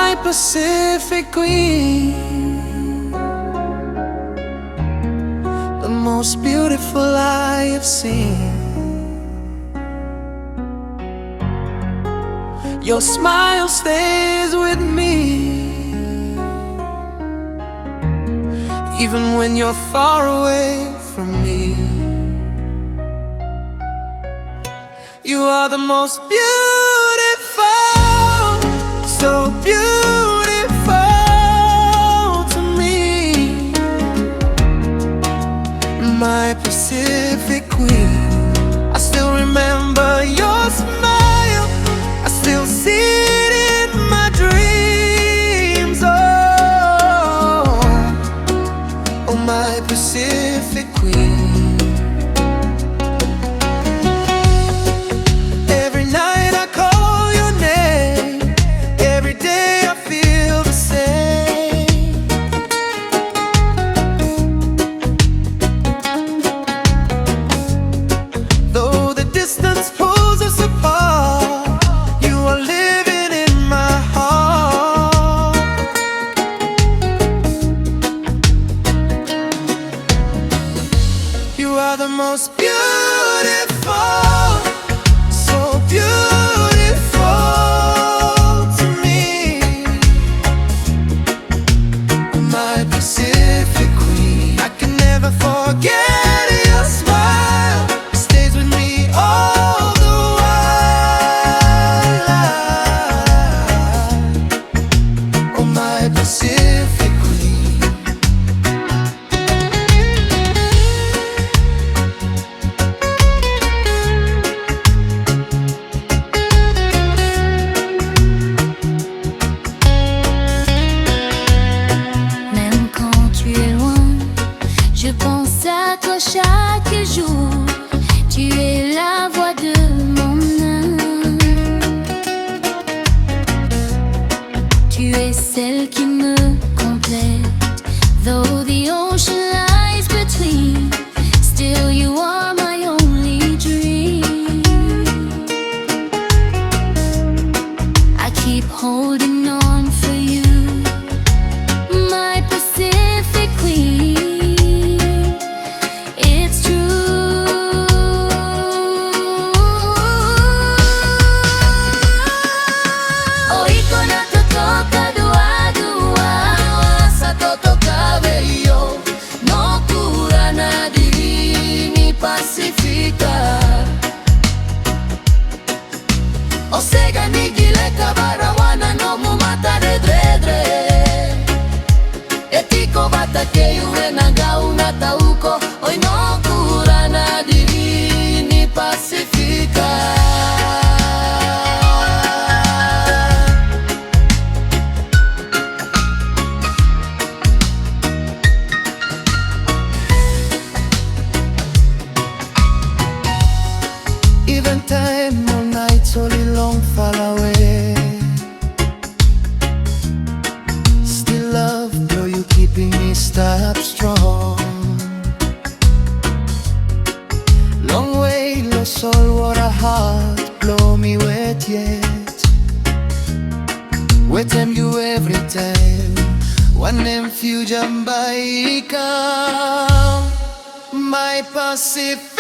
my Pacific queen, the most beautiful I have seen. Your smile stays with me, even when you're far away from me. You are the most beautiful, so beautiful to me, my Pacific queen. I still remember your smile, I still see it in my dreams. Oh, my Pacific queen. Every night I call your name, every day I feel the same. Though the distance pulls us apart, you are living in my heart. You are the most beautiful, so beautiful to me, my Pacific queen. I can never forget your smile, it stays with me all the while. Oh, my Pacific queen. Même quand tu es loin, je pense à toi chaque jour. Tu es la voix de mon âme. Tu es celle qui me complète. Though the ocean lies between, still you are my only dream. I keep holding on for you, my Pacific queen. It's true. Oiko na Totoka dua dua, sa Totoka veio. Noqu na diri ni Pacifica. Osega ni gileka barawana no mu matare dredre. Etiko bata ke uwe naga una tauko. Oi Noqu na diri ni Pacifica. Even time or nights only long fall away. Still love, girl, you keeping me stay up strong. Long way, lost soul, what a heart, blow me wet yet. Wet them you every time. One name Fijian and Bislama, my Pacific.